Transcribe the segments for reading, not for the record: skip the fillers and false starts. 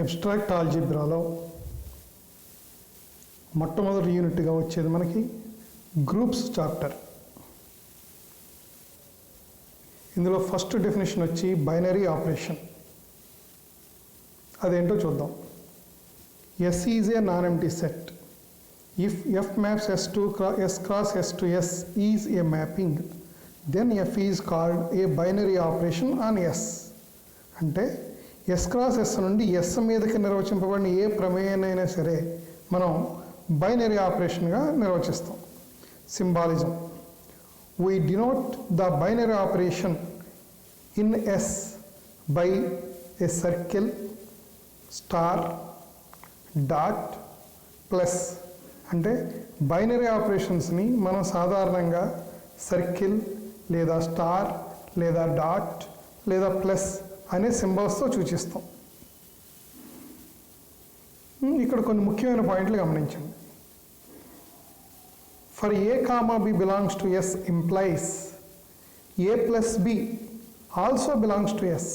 Abstract ఆల్జీబ్రాలో మొట్టమొదటి యూనిట్గా వచ్చేది మనకి గ్రూప్స్ చాప్టర్. ఇందులో ఫస్ట్ డెఫినేషన్ వచ్చి బైనరీ ఆపరేషన్. అదేంటో చూద్దాం. S is a non empty set if F maps S to S cross S to S is a mapping, then F is called a binary operation on S. అంటే S cross S నుండి S మీదకి నిర్వచింపబడిన ఏ ప్రమేయాన్నైనా సరే మనం binary ఆపరేషన్గా నిర్వచిస్తాం. Symbolism: we denote the binary operation in S by a circle, star, dot, plus. అంటే బైనరీ ఆపరేషన్స్ని మనం సాధారణంగా సర్కిల్ లేదా స్టార్ లేదా డాట్ లేదా ప్లస్ అనే సింబల్స్తో సూచిస్తాం. ఇక్కడ కొన్ని ముఖ్యమైన పాయింట్లు గమనించండి. For A comma B belongs to S implies A plus B also belongs to S,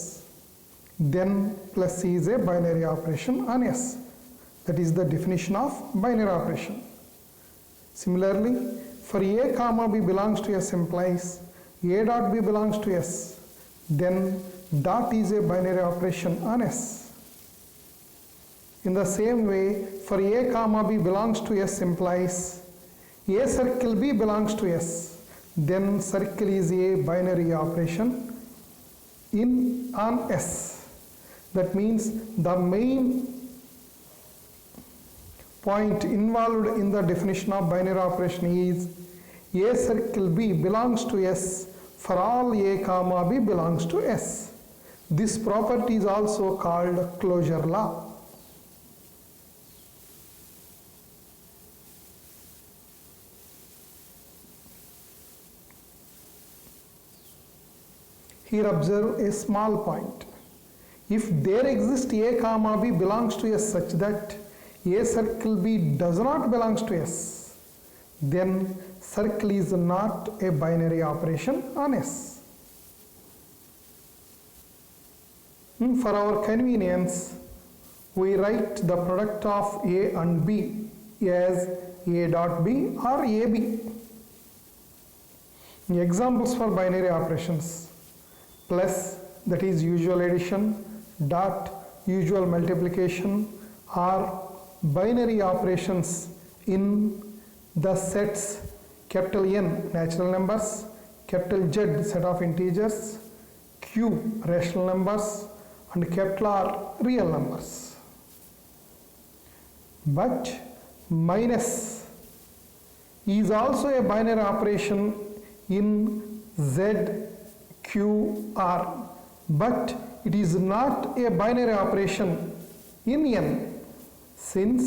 then plus is a binary operation on S. That is the definition of binary operation. Similarly, for a comma b belongs to S implies a dot b belongs to S, then dot is a binary operation on S. In the same way, for a comma b belongs to S implies a circle b belongs to S, then circle is a binary operation on S. That means the main point involved in the definition of binary operation is a circle B belongs to S for all a comma B belongs to S. This property is also called closure law. Here observe a small point. If there exists a comma B belongs to S such that a circle B does not belongs to S, then circle is not a binary operation on S. For our convenience, we write the product of A and B as A dot B or AB. Examples for binary operations: plus, that is usual addition, dot, usual multiplication, or binary operations in the sets capital N natural numbers, capital Z set of integers, Q rational numbers, and capital R real numbers. But minus is also a binary operation in Z, Q, R, but it is not a binary operation in N, since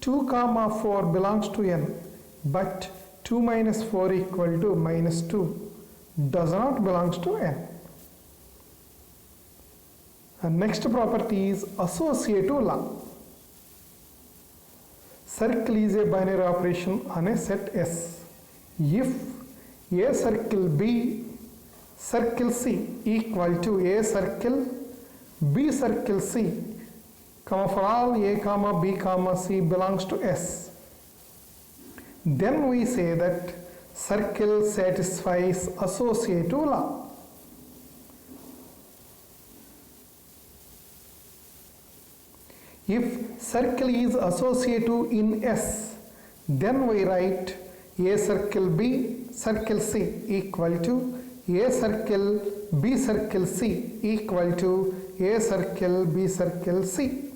2 comma 4 belongs to N, but 2 minus 4 equal to minus 2 does not belongs to N. And next property is associative law. Circle is a binary operation on a set S. If A circle B circle C equal to A circle B circle C, for all A comma B comma C belongs to S, then we say that circle satisfies associative law. If circle is associative in S, then we write A circle B circle C equal to A circle B circle C equal to A circle B circle C.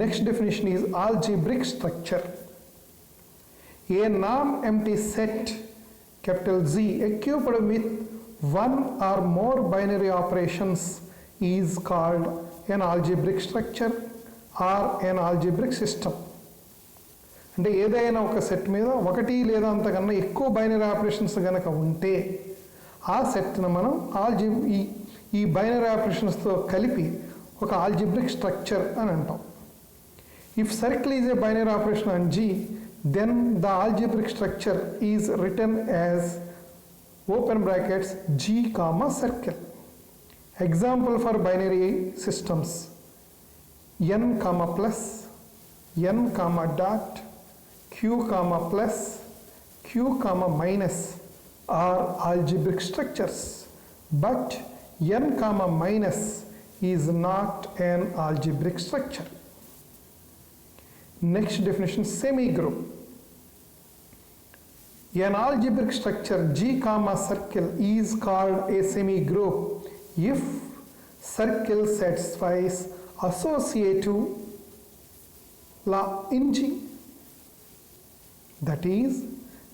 Next definition is algebraic structure. A non-empty set capital Z equipped with one or more binary operations is called an algebraic structure or an algebraic system. అంటే ఏదైనా ఒక set మీద ఒకటి లేదా అంతకన్నా ఎక్కువ binary operations కనుక ఉంటే ఆ సెట్ను మనం ఈ బైనరీ ఆపరేషన్స్తో కలిపి ఒక ఆల్జిబ్రిక్ స్ట్రక్చర్ అని అంటాం. If circle is a binary operation on G, then the algebraic structure is written as open brackets G comma circle. Example for binary systems: n comma plus, n comma dot, q comma plus, q comma minus are algebraic structures, but n comma minus is not an algebraic structure. Next definition, semigroup. An algebraic structure G comma circle is called a semigroup if circle satisfies associative law in G. That is,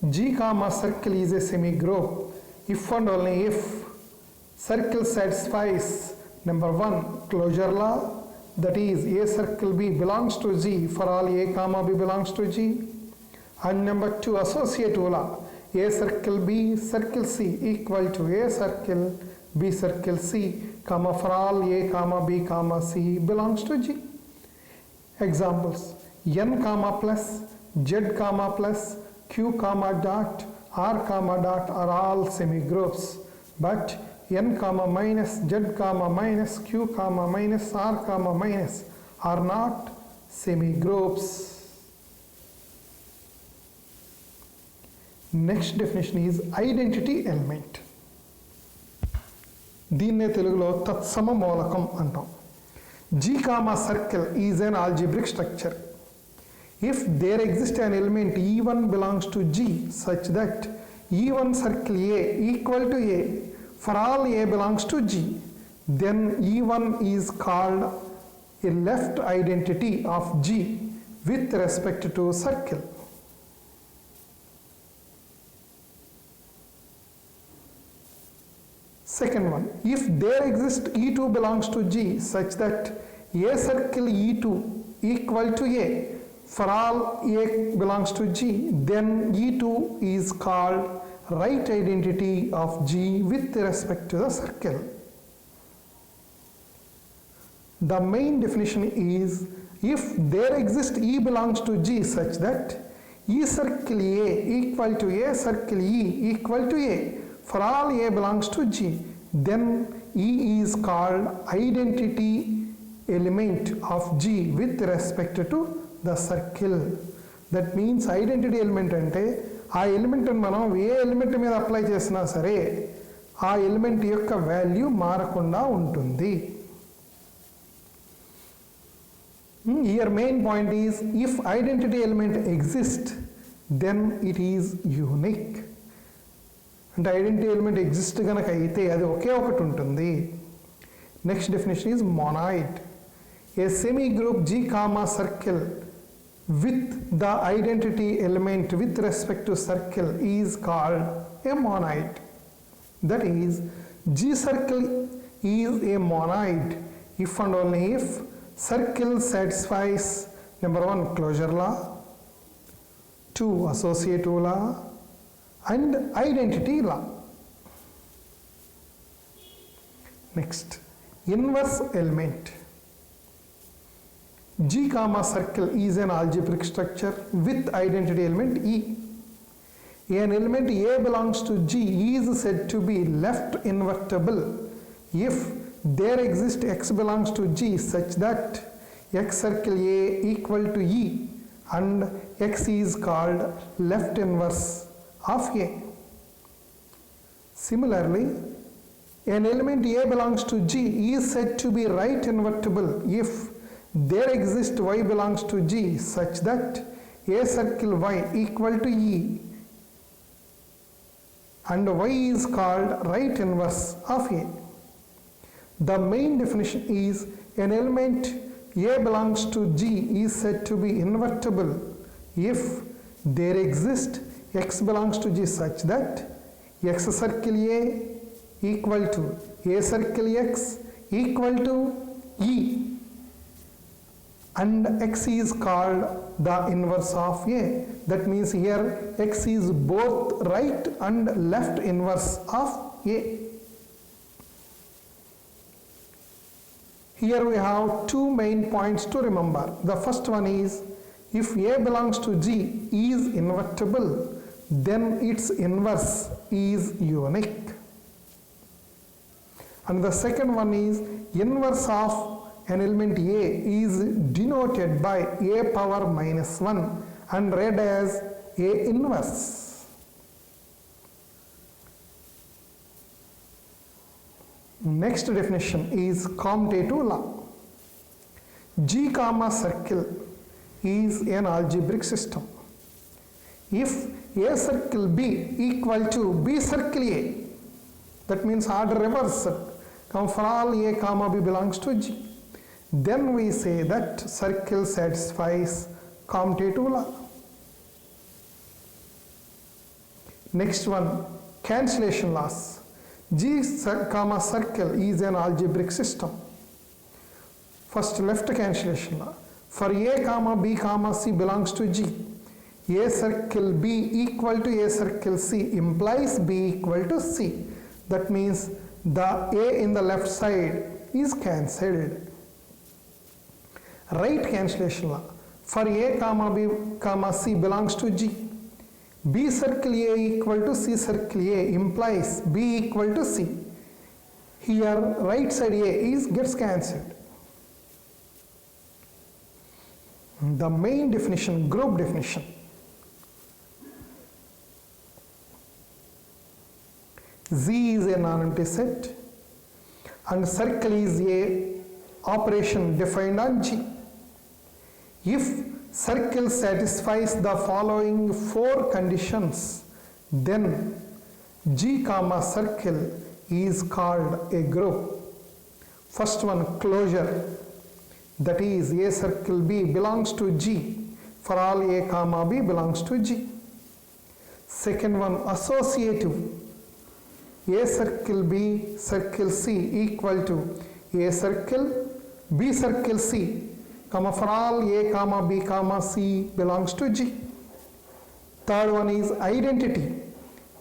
G comma circle is a semigroup if and only if circle satisfies number 1 closure law, that is A circle B belongs to G for all A comma B belongs to G, and number 2 associative law, A circle B circle C equal to A circle B circle C comma for all A comma B comma C belongs to G. Examples: n comma plus, z comma plus, q comma dot, r comma dot are all semigroups, but n comma minus, z comma minus, q comma minus, r comma minus are not semigroups. Next definition is identity element. దీన్నే తెలుగులో తత్సమ మూలకం అంటాం. G comma circle is an algebraic structure if there exists an element E1 belongs to G such that E1 circle A equal to A for all A belongs to G, then E1 is called a left identity of G with respect to circle. Second one, if there exists E2 belongs to G such that A circle E2 equal to A for all A belongs to G, then E2 is called right identity of G with respect to the circle. The main definition is, if there exists E belongs to G such that E circle A equal to A circle E equal to A for all A belongs to G, then E is called identity element of G with respect to the circle. That means identity element అంటే ఆ element మనం ఏ element మీద apply చేసినా సరే ఆ element యొక్క value మారకుండా ఉంటుంది. Here main point is, if identity element exists then it is unique. అంటే ఐడెంటిటీ ఎలిమెంట్ ఎగ్జిస్ట్ కనుక అయితే అది ఒకే ఒకటి ఉంటుంది. Next definition is monoid. A semi group G comma circle with the identity element with respect to circle is called a monoid. That is, G circle is a monoid if and only if circle satisfies number 1 closure law, 2 associative law, and identity law. Next, inverse element. G comma circle is an algebraic structure with identity element E. An element A belongs to G is said to be left invertible if there exists X belongs to G such that X circle A equal to E and X is called left inverse of A. Similarly, an element A belongs to G is said to be right invertible if there exists Y belongs to G such that A circle Y equal to E and Y is called right inverse of A. The main definition is, an element A belongs to G is said to be invertible if there exists X belongs to G such that X circle A equal to A circle X equal to E and X is called the inverse of A. That means here X is both right and left inverse of A. Here we have two main points to remember. The first one is, if A belongs to G is invertible, then its inverse is unique. And the second one is inverse of an element A is denoted by A power minus 1 and read as A inverse. Next definition is commutative law. G comma circle is an algebraic system. If A circle B equal to B circle A, that means order reverse, for all A comma B belongs to G, then we say that circle satisfies commutative law. Next one, cancellation laws. G comma circle is an algebraic system. First, left cancellation law. For A comma B comma C belongs to G, A circle B equal to A circle C implies B equal to C. That means the A in the left side is cancelled. Right cancellation law. For A comma B comma C belongs to G, B circle A equal to C circle A implies B equal to C. Here right side A gets cancelled. The main definition, group definition. Z is a non-empty set and circle is a operation defined on G. If circle satisfies the following 4 conditions, then G comma circle is called a group. First one, closure, that is A circle B belongs to G for all A comma B belongs to G. Second one, associative, A circle B circle C equal to A circle B circle C, for all A comma B comma C belongs to G. Third one is identity.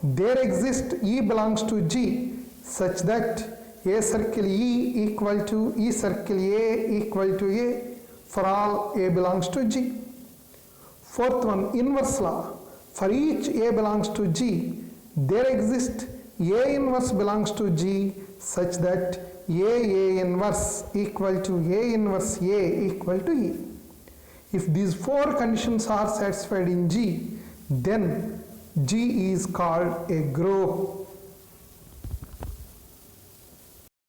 There exists E belongs to G such that A circle E equal to E circle A equal to A for all A belongs to G. Fourth one, inverse law. For each A belongs to G, there exists A inverse belongs to G such that A inverse equal to A inverse A equal to E. If these 4 conditions are satisfied in G, then G is called a group.